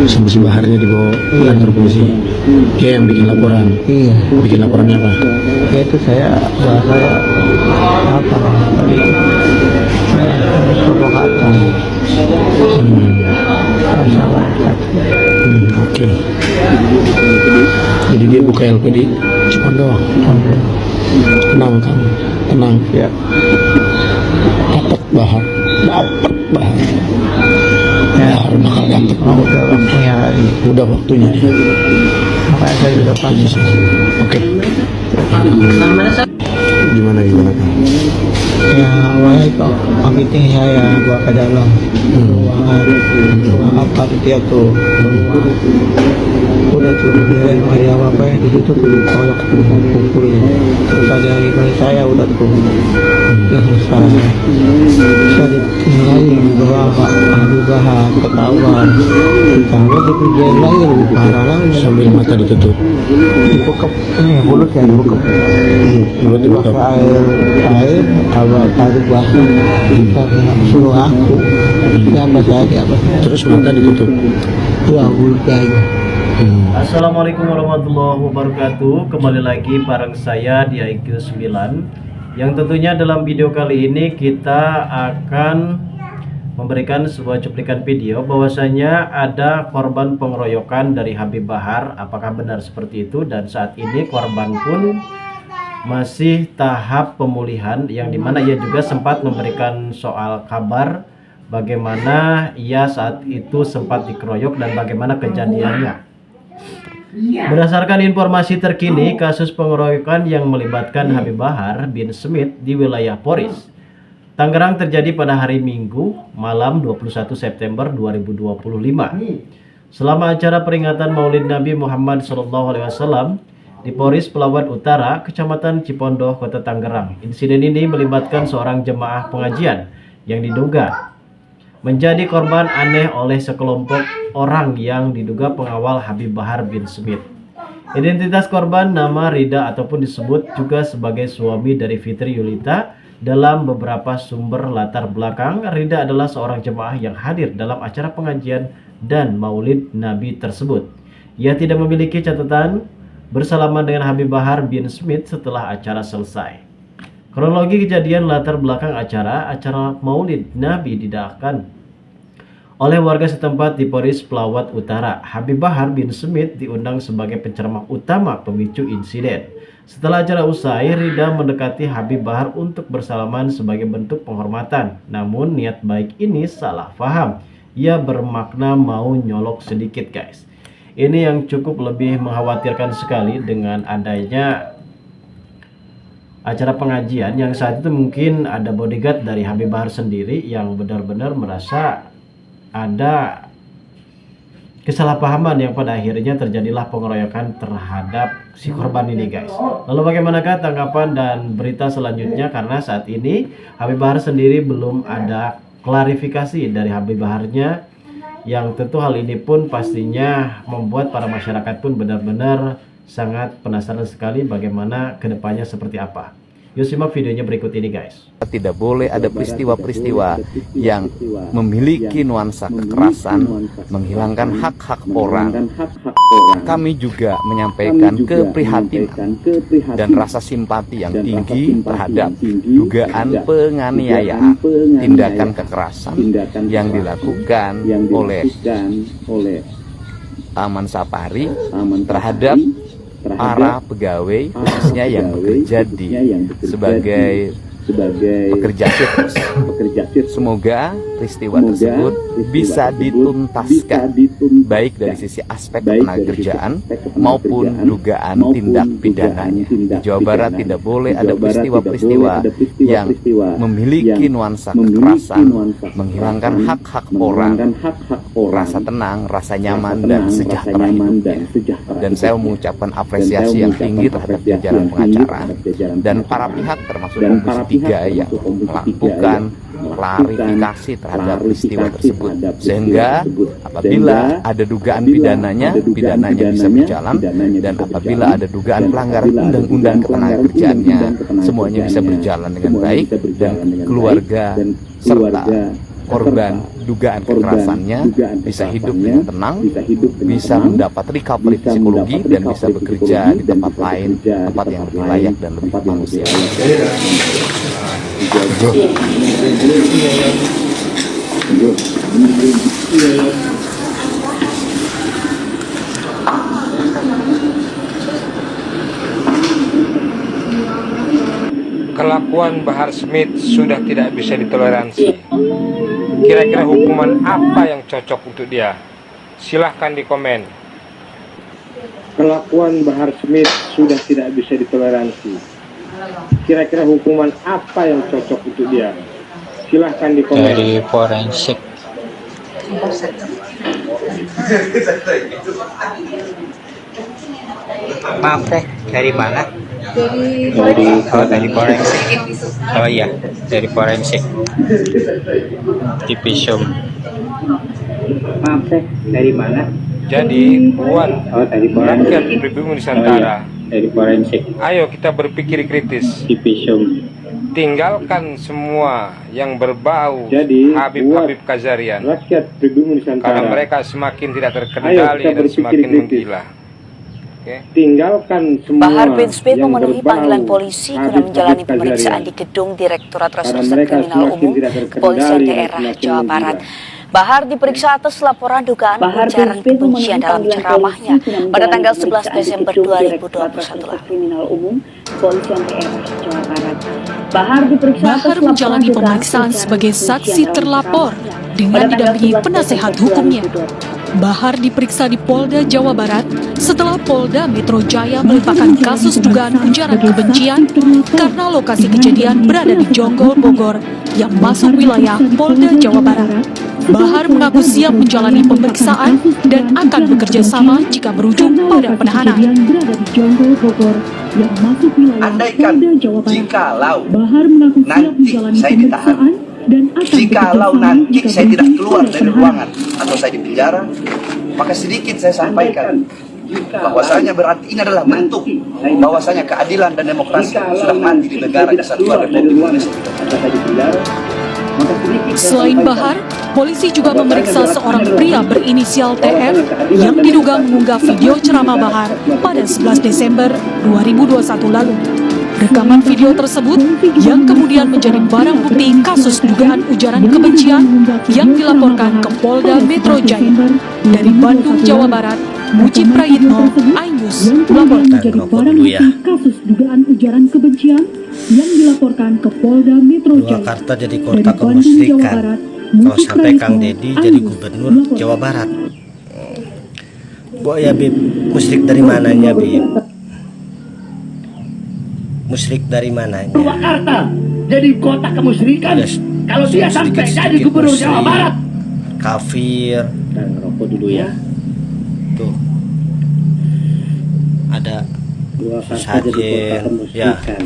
Sampai si Baharnya dibawa ke kantor polisi. Dia yang bikin laporan. Iya. Bikin laporannya apa? Ya itu saya apa tadi provokator. Oke. Jadi dia buka LP di Cipondo. Tenang kamu, tenang. Ya. Dapat Bahar. Ya, bakal dapat. Udah waktunya hari. Udah waktunya dia. Makanya saya udah pasti. Oke. Gimana kamu? Ya awalnya itu meeting saya gua ke dalam ruangan apa dia tuh udah tuh dia hari apa ya di situ tuh koyak tuh kumpulin terus ada yang ikut saya udah tuh udah selesai saya ditinggalin bahwa aduh bahas ketahuan ditambah dikerjain lagi lebih parah lagi Sambil mata ditutup. dibekep mulut ya dibekep Mulut dibuka. air awal tadi bahas kita suruh aku siapa saja apa Terus mata ditutup. ya udah ya. Assalamualaikum warahmatullahi wabarakatuh. Kembali lagi bareng saya di IQ 9. Yang tentunya dalam video kali ini kita akan memberikan sebuah cuplikan video bahwasanya ada korban pengeroyokan dari Habib Bahar. Apakah benar seperti itu? Dan saat ini korban pun masih tahap pemulihan, yang dimana ia juga sempat memberikan soal kabar bagaimana ia saat itu sempat dikeroyok dan bagaimana kejadiannya. Berdasarkan informasi terkini, kasus pengeroyokan yang melibatkan Habib Bahar bin Smith di wilayah Poris, Tangerang terjadi pada hari Minggu malam 21 September 2025. Selama acara peringatan Maulid Nabi Muhammad SAW di Poris Pelawat Utara, Kecamatan Cipondo, Kota Tangerang. Insiden ini melibatkan seorang jemaah pengajian yang diduga menjadi korban aneh oleh sekelompok orang yang diduga pengawal Habib Bahar bin Smith. Identitas korban nama Rida ataupun disebut juga sebagai suami dari Fitri Yulita. Dalam beberapa sumber latar belakang, Rida adalah seorang jemaah yang hadir dalam acara pengajian dan Maulid Nabi tersebut. Ia tidak memiliki catatan bersalaman dengan Habib Bahar bin Smith setelah acara selesai. Kronologi kejadian latar belakang acara Maulid Nabi didakkan oleh warga setempat di Poris Pelawat Utara. Habib Bahar bin Smith diundang sebagai penceramah utama pemicu insiden. Setelah acara usai, Rida mendekati Habib Bahar untuk bersalaman sebagai bentuk penghormatan. Namun niat baik ini salah paham. Ia bermakna mau nyolok sedikit, guys. Ini yang cukup lebih mengkhawatirkan sekali dengan adanya acara pengajian yang saat itu mungkin ada bodyguard dari Habib Bahar sendiri yang benar-benar merasa ada kesalahpahaman yang pada akhirnya terjadilah pengeroyokan terhadap si korban ini, guys. Lalu bagaimanakah tanggapan dan berita selanjutnya? Karena saat ini Habib Bahar sendiri belum ada klarifikasi dari Habib Baharnya, yang tentu hal ini pun pastinya membuat para masyarakat pun benar-benar sangat penasaran sekali bagaimana kedepannya seperti apa. Yuk simak videonya berikut ini, guys. Tidak boleh ada peristiwa-peristiwa yang memiliki nuansa kekerasan, menghilangkan hak-hak orang. Kami juga menyampaikan keprihatinan dan rasa simpati yang tinggi terhadap dugaan penganiayaan, tindakan kekerasan yang dilakukan oleh Aman Sapari terhadap para pegawai khususnya yang bekerja sebagai pekerja sipil. Semoga peristiwa tersebut bisa dituntaskan baik dari sisi aspek ketenagakerjaan maupun dugaan tindak pidananya. Di Jawa Barat tidak boleh ada peristiwa-peristiwa yang memiliki nuansa kekerasan, menghilangkan hak-hak orang, rasa tenang, rasa nyaman dan sejahtera hidupnya. Dan saya mengucapkan apresiasi yang tinggi terhadap jajaran pengacara dan para pihak termasuk Komisi 3 yang melakukan klarifikasi terhadap peristiwa tersebut, sehingga apabila ada dugaan pidananya bisa berjalan, dan apabila ada dugaan pelanggaran undang-undang ketenagakerjaannya, semuanya bisa berjalan dengan baik dan keluarga serta korban dugaan kekerasannya bisa hidup dengan tenang, bisa mendapat recovery psikologi, dan bisa bekerja di tempat lain, tempat yang lebih layak dan lebih manusiawi. Kelakuan Bahar Smith sudah tidak bisa ditoleransi. Kira-kira hukuman apa yang cocok untuk dia? Silahkan di komen. Kelakuan Bahar Smith sudah tidak bisa ditoleransi. Kira-kira hukuman apa yang cocok untuk dia? Silahkan di komen. Dari forensik. Maaf teh, dari mana? Dari forensik. Oh iya, dari forensik. Divisum. Maaf teh, dari mana? Jadi buat Dari rakyat pribumi Nusantara, Dari forensik. ayo kita berpikir kritis. Divisum. Tinggalkan semua yang berbau Jadi, Habib Kazarian, Rakyat pribumi karena Nusantara. mereka semakin tidak terkendali Ayo, kita dan berpikir semakin kritis. menggila. Oke. Tinggalkan semua. Bahar bin Smith yang memenuhi berbau panggilan polisi guna Habib menjalani Kazarian. pemeriksaan di gedung Direktorat Reserse mereka Kriminal semakin Umum tidak terkendali Kepolisian dan Daerah semakin Jawa menggila. Barat. Bahar diperiksa atas laporan dugaan Bahar ujaran bin Smith kebencian dalam memenuhi ceramahnya panggilan pada polisi tanggal guna 11 menjalani Desember pemeriksaan di 2021 Direktorat lalu. Reserse Kriminal Umum Kepolisian Daerah Jawa Barat. Bahar diperiksa Bahar atas laporan menjalani dugaan pemeriksaan ujaran sebagai kebencian saksi dalam terlapor ceramahnya dengan pada tanggal didampingi 11 penasehat Desember hukumnya. 2021. Bahar diperiksa di Polda Jawa Barat setelah Polda Metro Jaya melimpahkan kasus dugaan ujaran kebencian karena lokasi kejadian berada di Jonggol, Bogor yang masuk wilayah Polda Jawa Barat. Bahar mengaku siap menjalani pemeriksaan dan akan bekerja sama jika berujung pada penahanan. Andaikan jikalau nanti saya ditahan, jikalau nanti saya tidak keluar dari ruangan atau saya di penjara, maka sedikit saya sampaikan bahwasanya berarti ini adalah bentuk bahwasanya keadilan dan demokrasi sudah mati di negara kesatuan Republik Indonesia. Selain Bahar, polisi juga memeriksa seorang pria berinisial TR yang diduga mengunggah video ceramah Bahar pada 11 Desember 2021 lalu. Rekaman video tersebut yang kemudian menjadi barang bukti kasus dugaan ujaran kebencian yang dilaporkan ke Polda Metro Jaya. Dari Bandung, Jawa Barat, Muji Prayitno, iNews melaporkan. Kasus dugaan ujaran kebencian yang dilaporkan ke Polda Metro Jaya. Purwakarta jadi kota kemusyrikan. Kalau sampai Kang Dedi jadi gubernur Jawa Barat. Bu ya Bib, musyrik dari mananya Bib? Musyrik dari mananya? Purwakarta jadi kota kemusyrikan. Yes. Kalau dia sampai jadi gubernur Jawa Barat, kafir. Dan rokok dulu ya. Tuh. Ada Purwakarta jadi kota ya. kemusyrikan.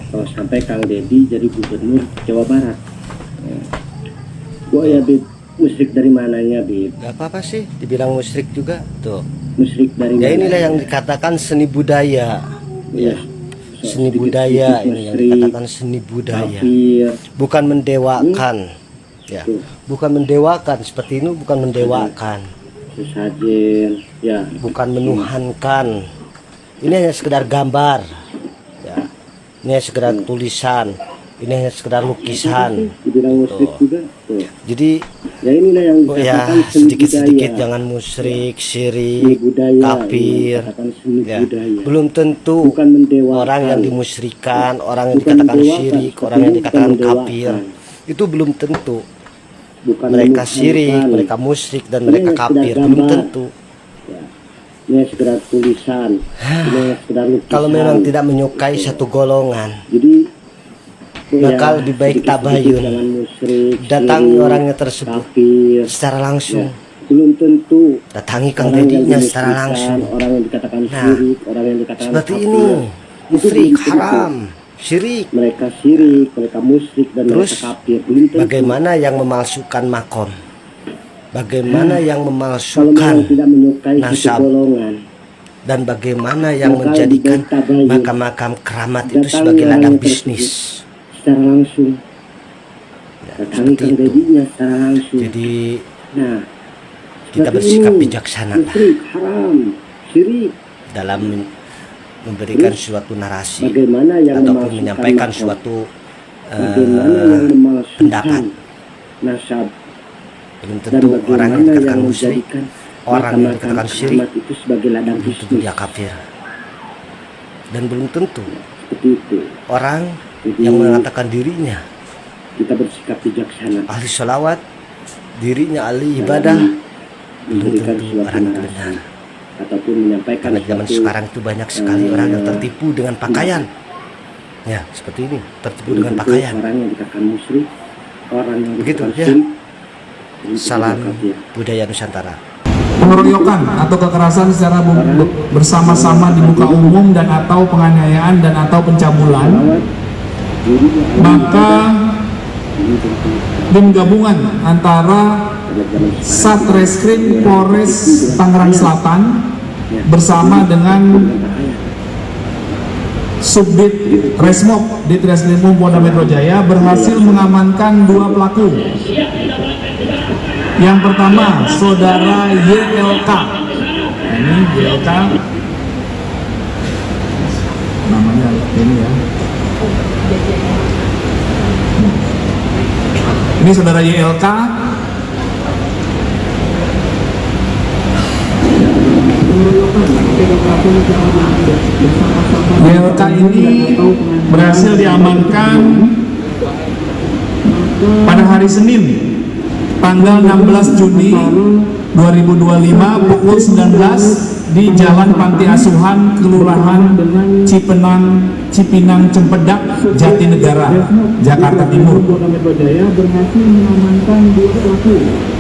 Kalau sampai Kang Dedi jadi gubernur Jawa Barat. Bu ya Bib, musyrik dari mananya Bib? Gak apa-apa sih, dibilang musyrik juga. Tuh. Musyrik dari Ya mana? inilah yang dikatakan seni budaya. Ya. Seni budaya ini yang dikatakan seni budaya. Kafir. Bukan mendewakan. Ya. Bukan mendewakan, seperti ini bukan mendewakan. Sesajen, ya. Bukan menuhankan. Ini hanya sekedar gambar. Ya. Ini hanya sekedar tulisan. Ini hanya sekedar lukisan. Dibilang musyrik juga. Tuh. Jadi Ya inilah yang ya dikatakan seni sedikit-sedikit budaya. jangan musyrik, Seni syirik, budaya, kafir. dikatakan seni Ya. budaya. Belum tentu Bukan mendewakan. orang yang dimusyrikan, orang yang Bukan dikatakan mendewakan, syirik, seperti orang yang ini dikatakan bukan kafir. mendewakan. Itu belum tentu. Bukan Mereka menuhankan. syirik, mereka musyrik, dan Ini mereka hanya sekedar kafir. Belum gambar. tentu. Ya. Ini sekedar tulisan. Ini sekedar lukisan. Kalau memang tidak menyukai satu golongan, Jadi maka lebih baik sedikit-sedikit tabayun. jangan musyrik, Datangi syirik, orangnya tersebut kafir. secara langsung. Belum tentu Datangi Kang orang yang Dedinya secara dimusyrikan, langsung. orang yang dikatakan Nah, syirik, orang yang dikatakan Seperti kafir. ini, Itu musyrik belum tentu. haram, syirik. Mereka syirik, mereka musyrik, dan Terus, mereka kafir. Belum tentu. bagaimana yang memalsukan makom? Bagaimana yang Kalau memalsukan memang tidak menyukai satu nasab? golongan, Dan bagaimana yang maka menjadikan lebih baik tabayun. makam-makam keramat itu Datangi sebagai orang ladang yang bisnis? secara langsung. Ya. seperti itu. Jadi kita bersikap bijaksana lah dalam memberikan suatu narasi ataupun menyampaikan suatu pendapat. Belum tentu orang yang dikatakan musyrik, orang yang dikatakan syirik belum tentu dia kafir, dan belum tentu orang yang mengatakan dirinya kita bersikap bijaksana, ahli sholawat, dirinya ahli ibadah, belum tentu orang itu benar. ataupun menyampaikan Karena zaman sekarang itu banyak sekali orang yang tertipu dengan pakaian. Ya, seperti ini, tertipu dengan pakaian. Orang yang dikatakan musyrik, orang yang Begitu dikatakan ya. syirik. Salam budaya Nusantara. Pengeroyokan atau kekerasan secara bersama-sama di muka umum dan atau penganiayaan dan atau pencabulan, maka tim gabungan antara Satreskrim Polres Tangerang Selatan bersama dengan Subdit Resmob di Treskrimum Polda Metro Jaya berhasil mengamankan 2 pelaku. Yang pertama, saudara YLK. Ini YLK, namanya ini ya. Ini saudara YLK. YLK ini berhasil diamankan pada hari Senin tanggal 16 Juni 2025 pukul 19 di Jalan Panti Asuhan Kelurahan Cipinang Cempedak, Jatinegara, Jakarta Timur.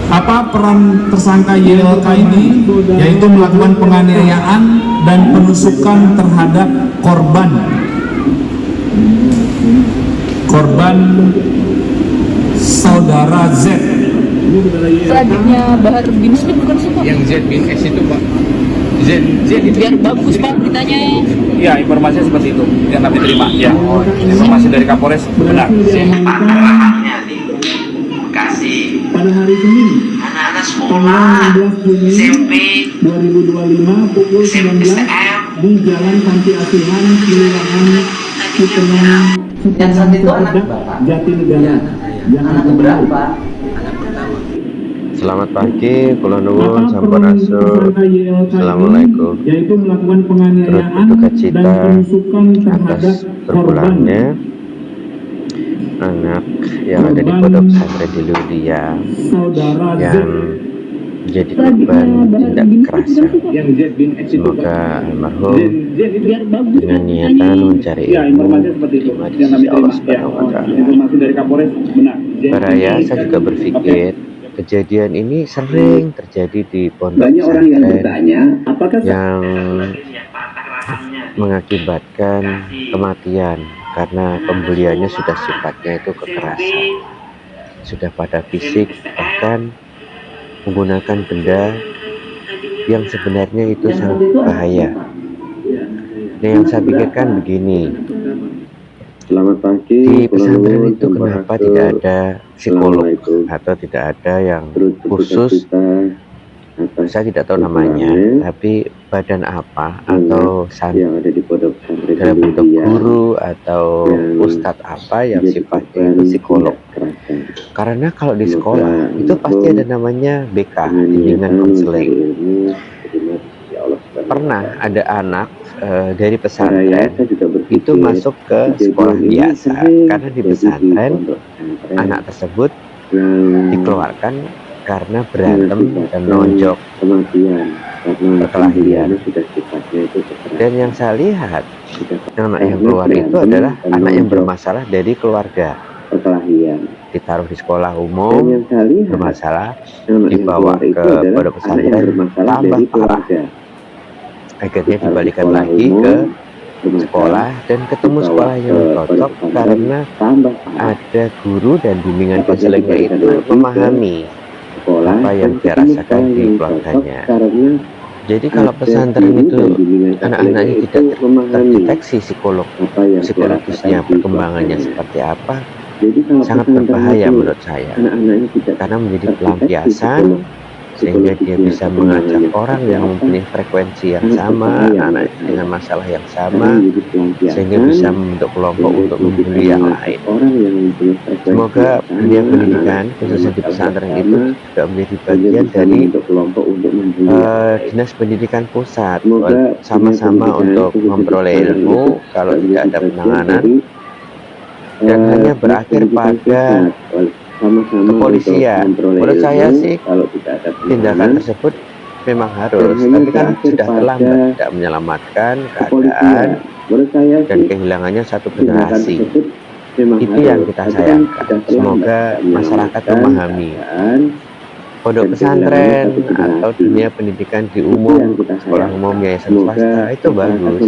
Apa peran tersangka YLK ini? Yaitu melakukan penganiayaan dan penusukan terhadap korban saudara Z. Selanjutnya Bahar bin Smith bukan sih Pak? Yang Z bin S itu Pak. Z itu Biar bagus Pak ditanya. ya, informasinya seperti itu yang kami terima ya. Informasi dari Kapolres benar. Arahannya di Bekasi. Pada hari Senin, Anak-anak sekolah SMP 2025 pukul 19 di Jalan Panti Asuhan Kelurahan Cipinang Cempedak, Jatinegara, Jakarta berapa? Selamat pagi, kula nuwun sampurasun. Assalamualaikum. Yaitu melakukan penganiayaan berduka cita dan penusukan terhadap atas berpulangnya anak yang ada di Pondok Pesantren di Ludia yang menjadi korban tindak kekerasan. Semoga almarhum dengan niatan mencari ilmu diterima di sisi Allah Subhanahu wa Ta'ala. Baraya, saya juga berpikir kejadian ini sering terjadi di pondok pesantren yang mengakibatkan kematian karena pembuliannya sudah sifatnya itu kekerasan, sudah pada fisik, bahkan menggunakan benda yang sebenarnya itu sangat bahaya. Nah, yang saya pikirkan begini, Selamat pagi. di pesantren itu kenapa tidak ada psikolog atau tidak ada yang khusus, saya tidak tahu namanya, tapi badan apa atau dalam bentuk guru atau ustadz apa yang sifatnya itu psikolog. Karena kalau di sekolah itu pasti ada namanya BK, bimbingan konseling. Pernah ada anak dari pesantren itu masuk ke sekolah biasa karena di pesantren anak tersebut dikeluarkan karena berantem dan nonjok perkelahian. Dan yang saya lihat anak yang keluar itu adalah anak yang bermasalah dari keluarga, ditaruh di sekolah umum bermasalah, dibawa ke pondok pesantren tambah parah, akhirnya dibalikan lagi ke sekolah dan ketemu sekolah yang cocok karena ada guru dan bimbingan konselingnya itu memahami apa yang dia rasakan di keluarganya. Jadi kalau pesantren itu anak-anaknya tidak terdeteksi psikologisnya, perkembangannya seperti apa, sangat berbahaya menurut saya, karena menjadi pelampiasan sehingga dia bisa mengajak orang yang mempunyai frekuensi yang sama, anak dengan masalah yang sama, sehingga bisa membentuk kelompok untuk membuli yang lain. Semoga dunia pendidikan khususnya di pesantren itu juga menjadi bagian dari dinas pendidikan pusat, sama-sama untuk memperoleh ilmu kalau tidak ada penanganan, dan hanya berakhir pada kepolisian. Menurut saya sih tindakan tersebut memang harus, tapi kan sudah terlambat, tidak menyelamatkan keadaan dan kehilangannya satu generasi. Itu yang kita sayangkan. Semoga masyarakat memahami pondok pesantren atau dunia pendidikan di umum, sekolah umum, yayasan swasta itu bagus.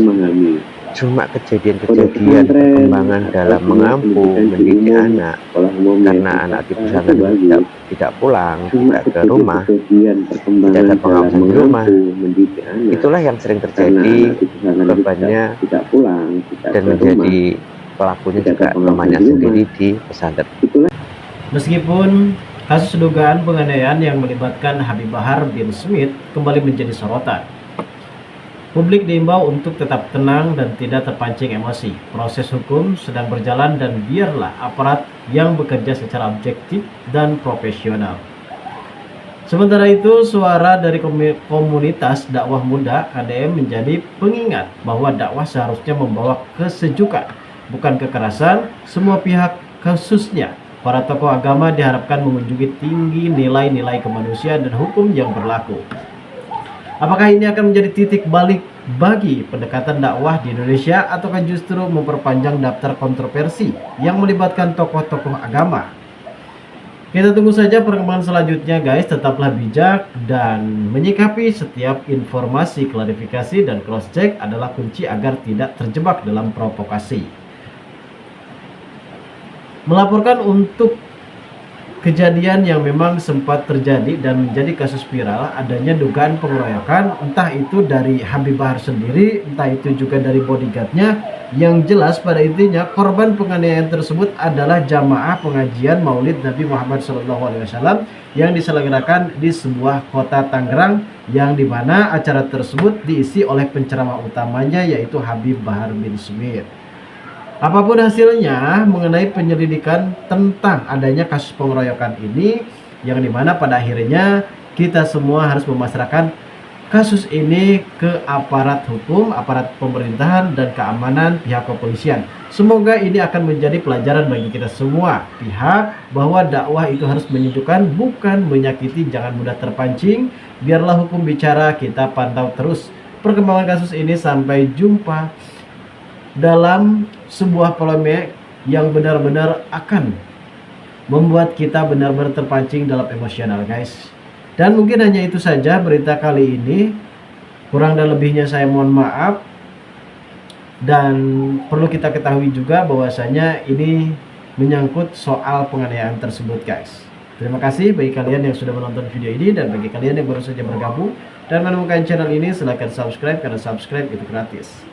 Cuma kejadian-kejadian perkembangan dalam mengampu mendidik anak, karena anak di pesantren tidak pulang, tidak ke rumah, tidak ada pengawasan di rumah, itulah yang sering terjadi. Bebannya dan menjadi pelakunya juga temannya sendiri di pesantren. Meskipun kasus dugaan penganiayaan yang melibatkan Habib Bahar bin Smith kembali menjadi sorotan, publik diimbau untuk tetap tenang dan tidak terpancing emosi. Proses hukum sedang berjalan dan biarlah aparat yang bekerja secara objektif dan profesional. Sementara itu, suara dari komunitas dakwah muda KDM menjadi pengingat bahwa dakwah seharusnya membawa kesejukan, bukan kekerasan. Semua pihak, khususnya para tokoh agama, diharapkan mengunjungi tinggi nilai-nilai kemanusiaan dan hukum yang berlaku. Apakah ini akan menjadi titik balik bagi pendekatan dakwah di Indonesia, ataukah justru memperpanjang daftar kontroversi yang melibatkan tokoh-tokoh agama? Kita tunggu saja perkembangan selanjutnya guys. Tetaplah bijak dan menyikapi setiap informasi, klarifikasi dan cross check adalah kunci agar tidak terjebak dalam provokasi. Melaporkan untuk kejadian yang memang sempat terjadi dan menjadi kasus viral, adanya dugaan pengeroyokan, entah itu dari Habib Bahar sendiri, entah itu juga dari bodyguardnya. Yang jelas pada intinya korban penganiayaan tersebut adalah jamaah pengajian Maulid Nabi Muhammad SAW yang diselenggarakan di sebuah kota Tangerang, yang dimana acara tersebut diisi oleh penceramah utamanya yaitu Habib Bahar bin Smith. Apapun hasilnya mengenai penyelidikan tentang adanya kasus pengeroyokan ini, yang dimana pada akhirnya kita semua harus memasrahkan kasus ini ke aparat hukum, aparat pemerintahan dan keamanan pihak kepolisian. Semoga ini akan menjadi pelajaran bagi kita semua pihak bahwa dakwah itu harus menyejukkan, bukan menyakiti. Jangan mudah terpancing. Biarlah hukum bicara, kita pantau terus perkembangan kasus ini. Sampai jumpa dalam sebuah polemik yang benar-benar akan membuat kita benar-benar terpancing dalam emosional guys. Dan mungkin hanya itu saja berita kali ini. Kurang dan lebihnya saya mohon maaf. Dan perlu kita ketahui juga bahwasanya ini menyangkut soal penganiayaan tersebut guys. Terima kasih bagi kalian yang sudah menonton video ini, dan bagi kalian yang baru saja bergabung dan menemukan channel ini, silahkan subscribe karena subscribe itu gratis.